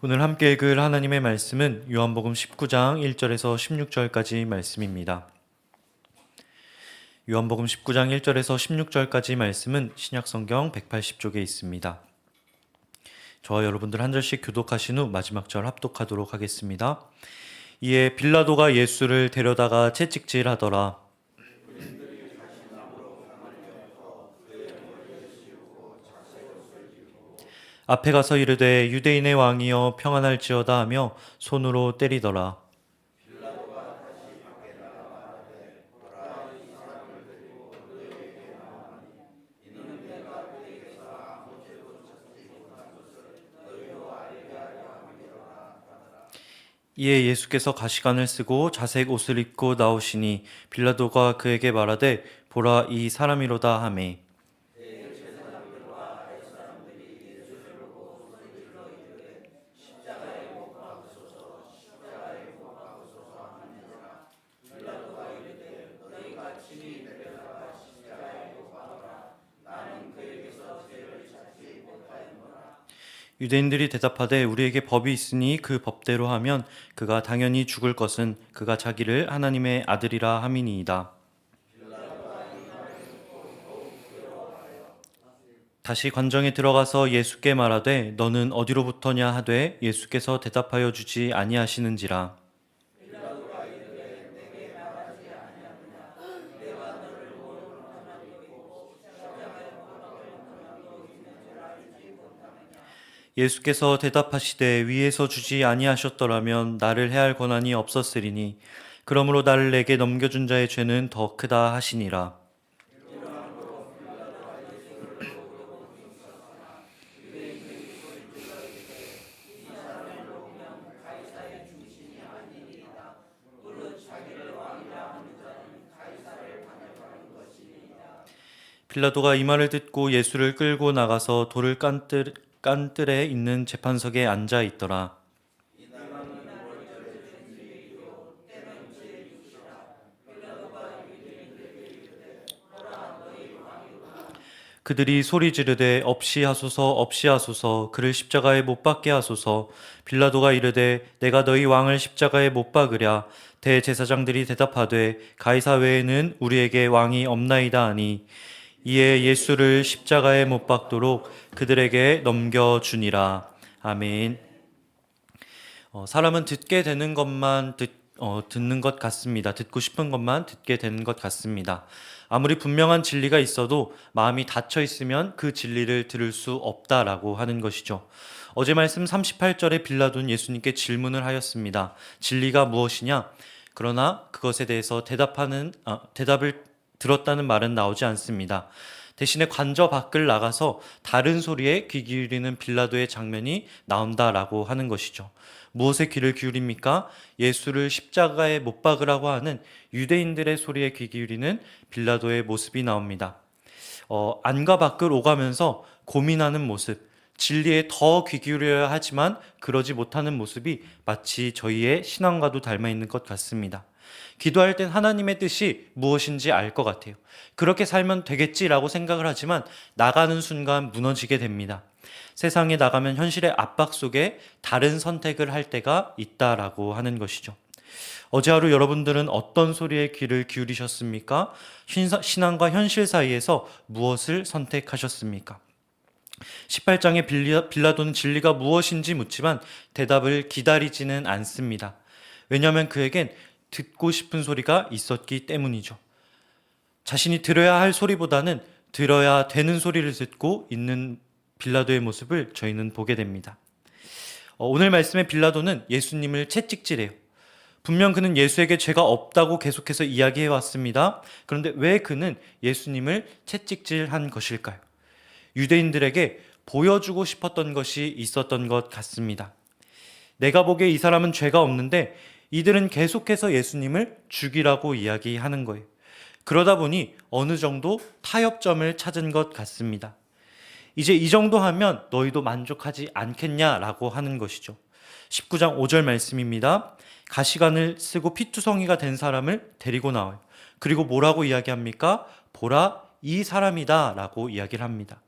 오늘 함께 읽을 하나님의 말씀은 요한복음 19장 1절에서 16절까지 말씀입니다. 요한복음 19장 1절에서 16절까지 말씀은 신약성경 180쪽에 있습니다. 저와 여러분들 한 절씩 교독하신 후 마지막 절 합독하도록 하겠습니다. 이에 빌라도가 예수를 데려다가 채찍질하더라. 앞에 가서 이르되 유대인의 왕이여 평안할지어다 하며 손으로 때리더라. 이에 예수께서 가시관을 쓰고 자색 옷을 입고 나오시니 빌라도가 그에게 말하되 보라 이 사람이로다 하매. 유대인들이 대답하되 우리에게 법이 있으니 그 법대로 하면 그가 당연히 죽을 것은 그가 자기를 하나님의 아들이라 함이니이다. 다시 관정에 들어가서 예수께 말하되 너는 어디로부터냐 하되 예수께서 대답하여 주지 아니하시는지라. 예수께서 대답하시되 위에서 주지 아니하셨더라면 나를 해할 권한이 없었으리니 그러므로 나를 내게 넘겨준 자의 죄는 더 크다 하시니라. 빌라도가 이 말을 듣고 예수를 끌고 나가서 돌을 깐뜰에 있는 재판석에 앉아 있더라. 그들이 소리 지르되 없이 하소서 없이 하소서 그를 십자가에 못 박게 하소서. 빌라도가 이르되 내가 너희 왕을 십자가에 못 박으랴. 대제사장들이 대답하되 가이사 외에는 우리에게 왕이 없나이다 하니 이에 예수를 십자가에 못 박도록 그들에게 넘겨주니라. 아멘. 사람은 듣게 되는 것만 듣는 것 같습니다. 듣고 싶은 것만 듣게 되는 것 같습니다. 아무리 분명한 진리가 있어도 마음이 닫혀 있으면 그 진리를 들을 수 없다라고 하는 것이죠. 어제 말씀 38절에 빌라도는 예수님께 질문을 하였습니다. 진리가 무엇이냐? 그러나 그것에 대해서 대답을 들었다는 말은 나오지 않습니다. 대신에 관저 밖을 나가서 다른 소리에 귀 기울이는 빌라도의 장면이 나온다라고 하는 것이죠. 무엇에 귀를 기울입니까? 예수를 십자가에 못 박으라고 하는 유대인들의 소리에 귀 기울이는 빌라도의 모습이 나옵니다. 안과 밖을 오가면서 고민하는 모습, 진리에 더 귀 기울여야 하지만 그러지 못하는 모습이 마치 저희의 신앙과도 닮아 있는 것 같습니다. 기도할 땐 하나님의 뜻이 무엇인지 알 것 같아요. 그렇게 살면 되겠지라고 생각을 하지만 나가는 순간 무너지게 됩니다. 세상에 나가면 현실의 압박 속에 다른 선택을 할 때가 있다라고 하는 것이죠. 어제 하루 여러분들은 어떤 소리에 귀를 기울이셨습니까? 신앙과 현실 사이에서 무엇을 선택하셨습니까? 18장에 빌라도는 진리가 무엇인지 묻지만 대답을 기다리지는 않습니다. 왜냐하면 그에겐 듣고 싶은 소리가 있었기 때문이죠. 자신이 들어야 할 소리보다는 들어야 되는 소리를 듣고 있는 빌라도의 모습을 저희는 보게 됩니다. 오늘 말씀의 빌라도는 예수님을 채찍질해요. 분명 그는 예수에게 죄가 없다고 계속해서 이야기해 왔습니다. 그런데 왜 그는 예수님을 채찍질한 것일까요? 유대인들에게 보여주고 싶었던 것이 있었던 것 같습니다. 내가 보기에 이 사람은 죄가 없는데 이들은 계속해서 예수님을 죽이라고 이야기하는 거예요. 그러다 보니 어느 정도 타협점을 찾은 것 같습니다. 이제 이 정도 하면 너희도 만족하지 않겠냐라고 하는 것이죠. 19장 5절 말씀입니다. 가시관을 쓰고 피투성이가 된 사람을 데리고 나와요. 그리고 뭐라고 이야기합니까? 보라 이 사람이다 라고 이야기를 합니다.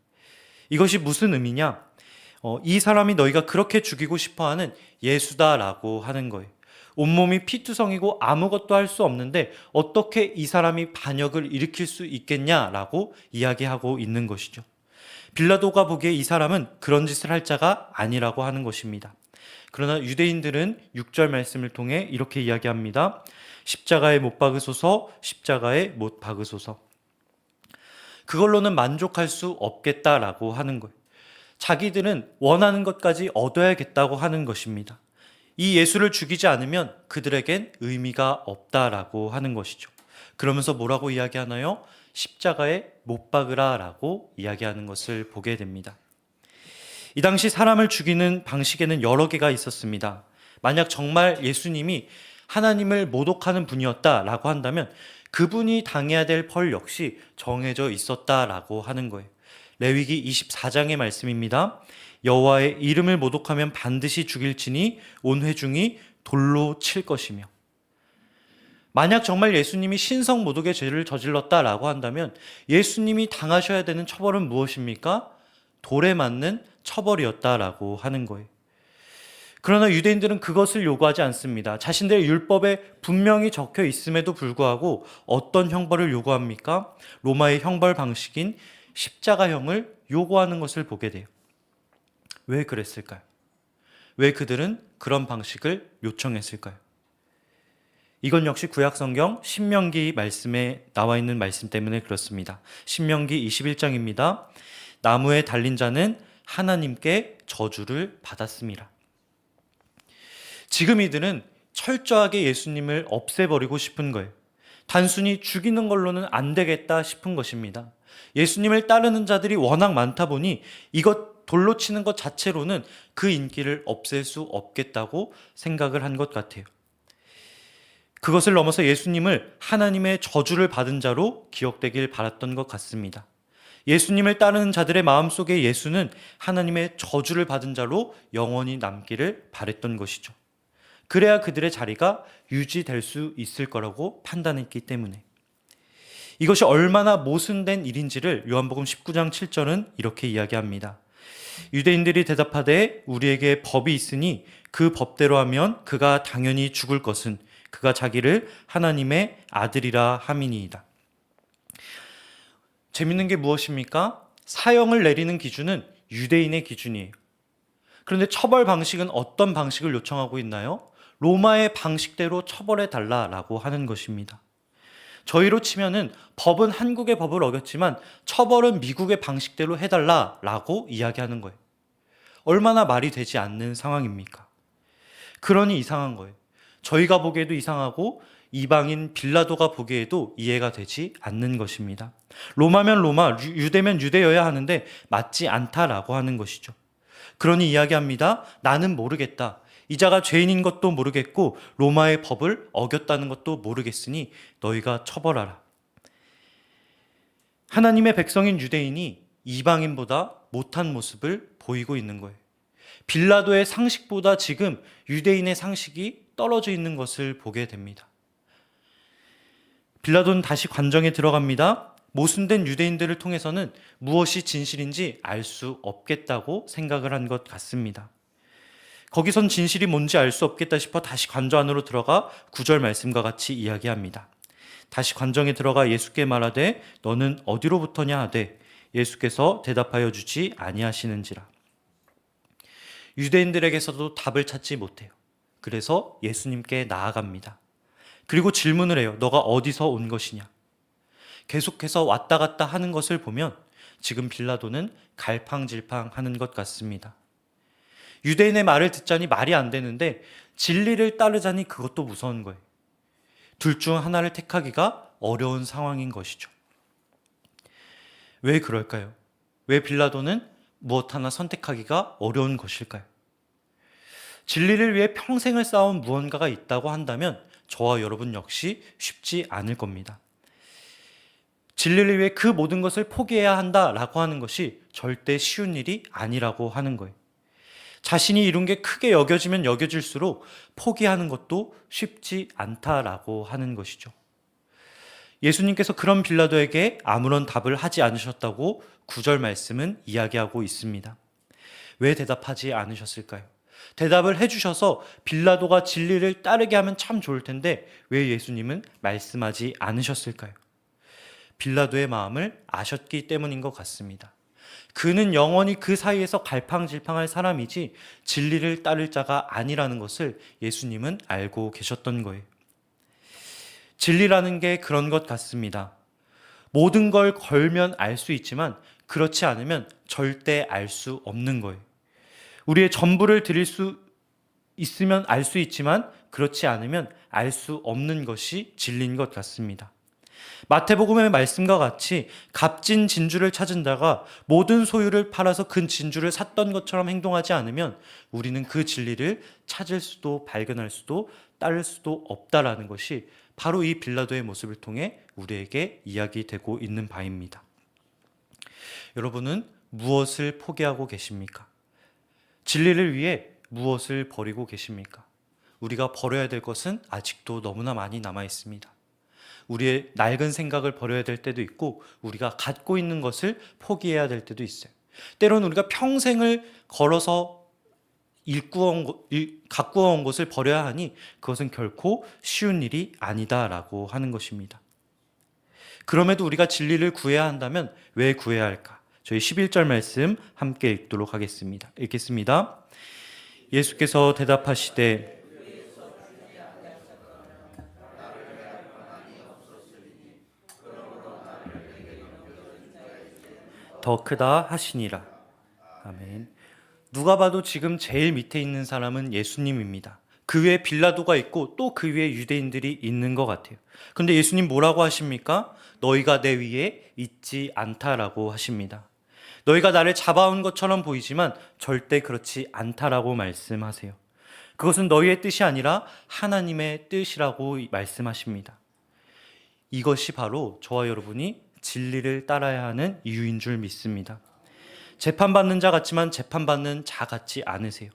이것이 무슨 의미냐? 이 사람이 너희가 그렇게 죽이고 싶어하는 예수다라고 하는 거예요. 온몸이 피투성이고 아무것도 할 수 없는데 어떻게 이 사람이 반역을 일으킬 수 있겠냐라고 이야기하고 있는 것이죠. 빌라도가 보기에 이 사람은 그런 짓을 할 자가 아니라고 하는 것입니다. 그러나 유대인들은 6절 말씀을 통해 이렇게 이야기합니다. 십자가에 못 박으소서, 십자가에 못 박으소서. 그걸로는 만족할 수 없겠다라고 하는 거예요. 자기들은 원하는 것까지 얻어야겠다고 하는 것입니다. 이 예수를 죽이지 않으면 그들에겐 의미가 없다라고 하는 것이죠. 그러면서 뭐라고 이야기하나요? 십자가에 못 박으라라고 이야기하는 것을 보게 됩니다. 이 당시 사람을 죽이는 방식에는 여러 개가 있었습니다. 만약 정말 예수님이 하나님을 모독하는 분이었다라고 한다면 그분이 당해야 될 벌 역시 정해져 있었다라고 하는 거예요. 레위기 24장의 말씀입니다. 여호와의 이름을 모독하면 반드시 죽일지니 온 회중이 돌로 칠 것이며. 만약 정말 예수님이 신성 모독의 죄를 저질렀다라고 한다면 예수님이 당하셔야 되는 처벌은 무엇입니까? 돌에 맞는 처벌이었다라고 하는 거예요. 그러나 유대인들은 그것을 요구하지 않습니다. 자신들의 율법에 분명히 적혀 있음에도 불구하고 어떤 형벌을 요구합니까? 로마의 형벌 방식인 십자가형을 요구하는 것을 보게 돼요. 왜 그랬을까요? 왜 그들은 그런 방식을 요청했을까요? 이건 역시 구약성경 신명기 말씀에 나와 있는 말씀 때문에 그렇습니다. 신명기 21장입니다. 나무에 달린 자는 하나님께 저주를 받았습니다. 지금 이들은 철저하게 예수님을 없애버리고 싶은 거예요. 단순히 죽이는 걸로는 안 되겠다 싶은 것입니다. 예수님을 따르는 자들이 워낙 많다 보니 이것 돌로 치는 것 자체로는 그 인기를 없앨 수 없겠다고 생각을 한 것 같아요. 그것을 넘어서 예수님을 하나님의 저주를 받은 자로 기억되길 바랐던 것 같습니다. 예수님을 따르는 자들의 마음속에 예수는 하나님의 저주를 받은 자로 영원히 남기를 바랬던 것이죠. 그래야 그들의 자리가 유지될 수 있을 거라고 판단했기 때문에. 이것이 얼마나 모순된 일인지를 요한복음 19장 7절은 이렇게 이야기합니다. 유대인들이 대답하되 우리에게 법이 있으니 그 법대로 하면 그가 당연히 죽을 것은 그가 자기를 하나님의 아들이라 함이니이다. 재밌는 게 무엇입니까? 사형을 내리는 기준은 유대인의 기준이에요. 그런데 처벌 방식은 어떤 방식을 요청하고 있나요? 로마의 방식대로 처벌해 달라라고 하는 것입니다. 저희로 치면은 법은 한국의 법을 어겼지만 처벌은 미국의 방식대로 해달라라고 이야기하는 거예요. 얼마나 말이 되지 않는 상황입니까? 그러니 이상한 거예요. 저희가 보기에도 이상하고 이방인 빌라도가 보기에도 이해가 되지 않는 것입니다. 로마면 로마, 유대면 유대여야 하는데 맞지 않다라고 하는 것이죠. 그러니 이야기합니다. 나는 모르겠다. 이 자가 죄인인 것도 모르겠고 로마의 법을 어겼다는 것도 모르겠으니 너희가 처벌하라. 하나님의 백성인 유대인이 이방인보다 못한 모습을 보이고 있는 거예요. 빌라도의 상식보다 지금 유대인의 상식이 떨어져 있는 것을 보게 됩니다. 빌라도는 다시 관정에 들어갑니다. 모순된 유대인들을 통해서는 무엇이 진실인지 알 수 없겠다고 생각을 한 것 같습니다. 거기선 진실이 뭔지 알 수 없겠다 싶어 다시 관저 안으로 들어가 9절 말씀과 같이 이야기합니다. 다시 관정에 들어가 예수께 말하되 너는 어디로부터냐 하되 예수께서 대답하여 주지 아니하시는지라. 유대인들에게서도 답을 찾지 못해요. 그래서 예수님께 나아갑니다. 그리고 질문을 해요. 너가 어디서 온 것이냐? 계속해서 왔다 갔다 하는 것을 보면 지금 빌라도는 갈팡질팡하는 것 같습니다. 유대인의 말을 듣자니 말이 안 되는데 진리를 따르자니 그것도 무서운 거예요. 둘 중 하나를 택하기가 어려운 상황인 것이죠. 왜 그럴까요? 왜 빌라도는 무엇 하나 선택하기가 어려운 것일까요? 진리를 위해 평생을 쌓아온 무언가가 있다고 한다면 저와 여러분 역시 쉽지 않을 겁니다. 진리를 위해 그 모든 것을 포기해야 한다라고 하는 것이 절대 쉬운 일이 아니라고 하는 거예요. 자신이 이룬 게 크게 여겨지면 여겨질수록 포기하는 것도 쉽지 않다라고 하는 것이죠. 예수님께서 그런 빌라도에게 아무런 답을 하지 않으셨다고 9절 말씀은 이야기하고 있습니다. 왜 대답하지 않으셨을까요? 대답을 해주셔서 빌라도가 진리를 따르게 하면 참 좋을 텐데 왜 예수님은 말씀하지 않으셨을까요? 빌라도의 마음을 아셨기 때문인 것 같습니다. 그는 영원히 그 사이에서 갈팡질팡할 사람이지 진리를 따를 자가 아니라는 것을 예수님은 알고 계셨던 거예요. 진리라는 게 그런 것 같습니다. 모든 걸 걸면 알 수 있지만 그렇지 않으면 절대 알 수 없는 거예요. 우리의 전부를 드릴 수 있으면 알 수 있지만 그렇지 않으면 알 수 없는 것이 진리인 것 같습니다. 마태복음의 말씀과 같이 값진 진주를 찾은 자가 모든 소유를 팔아서 그 진주를 샀던 것처럼 행동하지 않으면 우리는 그 진리를 찾을 수도 발견할 수도 따를 수도 없다라는 것이 바로 이 빌라도의 모습을 통해 우리에게 이야기되고 있는 바입니다. 여러분은 무엇을 포기하고 계십니까? 진리를 위해 무엇을 버리고 계십니까? 우리가 버려야 될 것은 아직도 너무나 많이 남아 있습니다. 우리의 낡은 생각을 버려야 될 때도 있고 우리가 갖고 있는 것을 포기해야 될 때도 있어요. 때로는 우리가 평생을 걸어서 가꾸어 온 것을 버려야 하니 그것은 결코 쉬운 일이 아니다라고 하는 것입니다. 그럼에도 우리가 진리를 구해야 한다면 왜 구해야 할까? 저희 11절 말씀 함께 읽도록 하겠습니다. 읽겠습니다. 예수께서 대답하시되 더 크다 하시니라. 아멘. 누가 봐도 지금 제일 밑에 있는 사람은 예수님입니다. 그 위에 빌라도가 있고 또 그 위에 유대인들이 있는 것 같아요. 근데 예수님 뭐라고 하십니까? 너희가 내 위에 있지 않다라고 하십니다. 너희가 나를 잡아온 것처럼 보이지만 절대 그렇지 않다라고 말씀하세요. 그것은 너희의 뜻이 아니라 하나님의 뜻이라고 말씀하십니다. 이것이 바로 저와 여러분이 진리를 따라야 하는 이유인 줄 믿습니다. 재판받는 자 같지만 재판받는 자 같지 않으세요.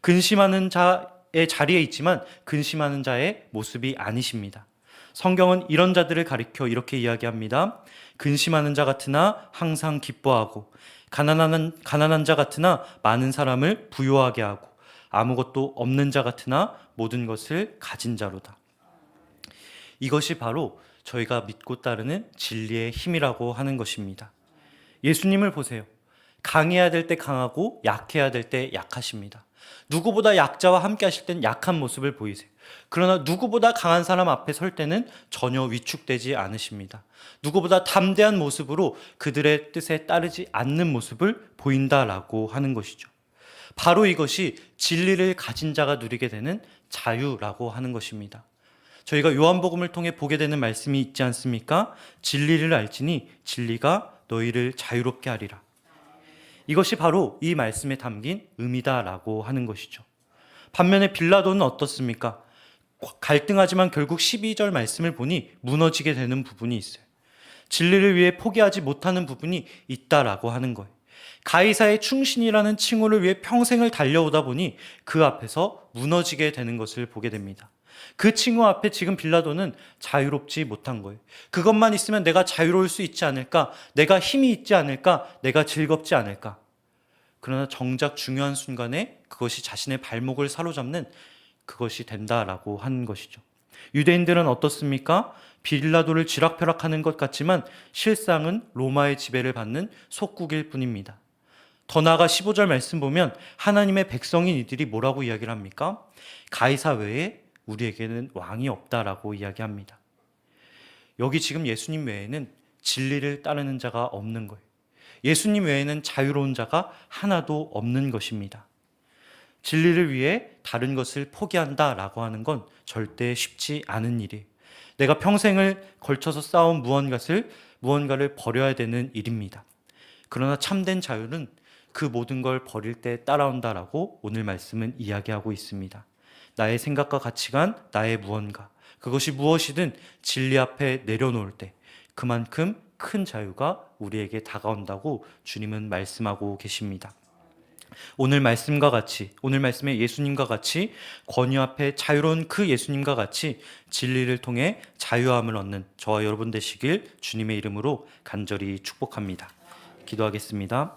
근심하는 자의 자리에 있지만 근심하는 자의 모습이 아니십니다. 성경은 이런 자들을 가리켜 이렇게 이야기합니다. 근심하는 자 같으나 항상 기뻐하고 가난한 자 같으나 많은 사람을 부유하게 하고 아무것도 없는 자 같으나 모든 것을 가진 자로다. 이것이 바로 저희가 믿고 따르는 진리의 힘이라고 하는 것입니다. 예수님을 보세요. 강해야 될 때 강하고 약해야 될 때 약하십니다. 누구보다 약자와 함께 하실 땐 약한 모습을 보이세요. 그러나 누구보다 강한 사람 앞에 설 때는 전혀 위축되지 않으십니다. 누구보다 담대한 모습으로 그들의 뜻에 따르지 않는 모습을 보인다라고 하는 것이죠. 바로 이것이 진리를 가진 자가 누리게 되는 자유라고 하는 것입니다. 저희가 요한복음을 통해 보게 되는 말씀이 있지 않습니까? 진리를 알지니 진리가 너희를 자유롭게 하리라. 이것이 바로 이 말씀에 담긴 의미다라고 하는 것이죠. 반면에 빌라도는 어떻습니까? 갈등하지만 결국 12절 말씀을 보니 무너지게 되는 부분이 있어요. 진리를 위해 포기하지 못하는 부분이 있다라고 하는 거예요. 가이사의 충신이라는 칭호를 위해 평생을 달려오다 보니 그 앞에서 무너지게 되는 것을 보게 됩니다. 그 칭호 앞에 지금 빌라도는 자유롭지 못한 거예요. 그것만 있으면 내가 자유로울 수 있지 않을까? 내가 힘이 있지 않을까? 내가 즐겁지 않을까? 그러나 정작 중요한 순간에 그것이 자신의 발목을 사로잡는 그것이 된다라고 하는 것이죠. 유대인들은 어떻습니까? 빌라도를 쥐락펴락하는 것 같지만 실상은 로마의 지배를 받는 속국일 뿐입니다. 더 나아가 15절 말씀 보면 하나님의 백성인 이들이 뭐라고 이야기를 합니까? 가이사 외에 우리에게는 왕이 없다라고 이야기합니다. 여기 지금 예수님 외에는 진리를 따르는 자가 없는 거예요. 예수님 외에는 자유로운 자가 하나도 없는 것입니다. 진리를 위해 다른 것을 포기한다라고 하는 건 절대 쉽지 않은 일이에요. 내가 평생을 걸쳐서 쌓아온 무언가를 버려야 되는 일입니다. 그러나 참된 자유는 그 모든 걸 버릴 때 따라온다라고 오늘 말씀은 이야기하고 있습니다. 나의 생각과 가치관, 나의 무언가, 그것이 무엇이든 진리 앞에 내려놓을 때 그만큼 큰 자유가 우리에게 다가온다고 주님은 말씀하고 계십니다. 오늘 말씀의 예수님과 같이 권유 앞에 자유로운 그 예수님과 같이 진리를 통해 자유함을 얻는 저와 여러분 되시길 주님의 이름으로 간절히 축복합니다. 기도하겠습니다.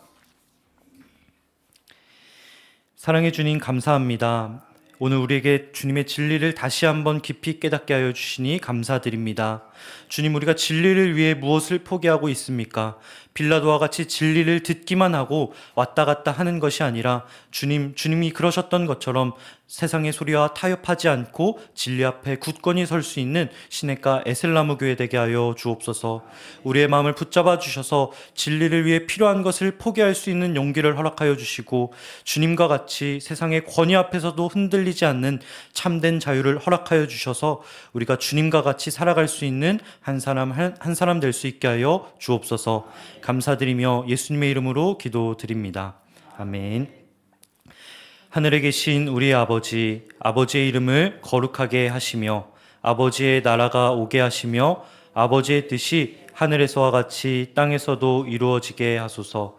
사랑해 주님 감사합니다. 오늘 우리에게 주님의 진리를 다시 한번 깊이 깨닫게 하여 주시니 감사드립니다. 주님, 우리가 진리를 위해 무엇을 포기하고 있습니까? 빌라도와 같이 진리를 듣기만 하고 왔다 갔다 하는 것이 아니라 주님이 그러셨던 것처럼 세상의 소리와 타협하지 않고 진리 앞에 굳건히 설 수 있는 시냇가 에셀나무 교회 되게 하여 주옵소서. 우리의 마음을 붙잡아 주셔서 진리를 위해 필요한 것을 포기할 수 있는 용기를 허락하여 주시고 주님과 같이 세상의 권위 앞에서도 흔들리지 않는 참된 자유를 허락하여 주셔서 우리가 주님과 같이 살아갈 수 있는 한 사람 될 수 있게 하여 주옵소서. 감사드리며 예수님의 이름으로 기도드립니다. 아멘. 하늘에 계신 우리 아버지, 아버지의 이름을 거룩하게 하시며 아버지의 나라가 오게 하시며 아버지의 뜻이 하늘에서와 같이 땅에서도 이루어지게 하소서.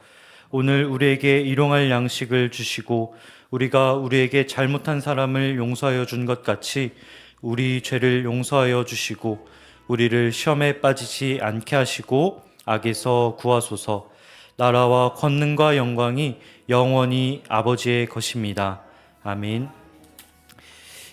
오늘 우리에게 일용할 양식을 주시고 우리가 우리에게 잘못한 사람을 용서하여 준 것 같이 우리 죄를 용서하여 주시고 우리를 시험에 빠지지 않게 하시고 악에서 구하소서. 나라와 권능과 영광이 영원히 아버지의 것입니다. 아멘.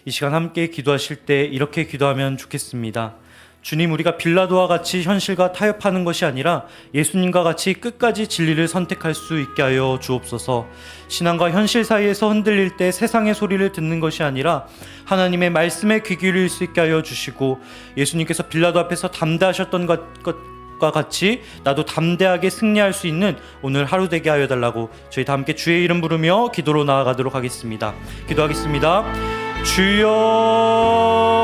이 시간 함께 기도하실 때 이렇게 기도하면 좋겠습니다. 주님, 우리가 빌라도와 같이 현실과 타협하는 것이 아니라 예수님과 같이 끝까지 진리를 선택할 수 있게 하여 주옵소서. 신앙과 현실 사이에서 흔들릴 때 세상의 소리를 듣는 것이 아니라 하나님의 말씀에 귀 기울일 수 있게 하여 주시고 예수님께서 빌라도 앞에서 담대하셨던 것과 같이 나도 담대하게 승리할 수 있는 오늘 하루 되게 하여 달라고 저희 다 함께 주의 이름 부르며 기도로 나아가도록 하겠습니다. 기도하겠습니다. 주여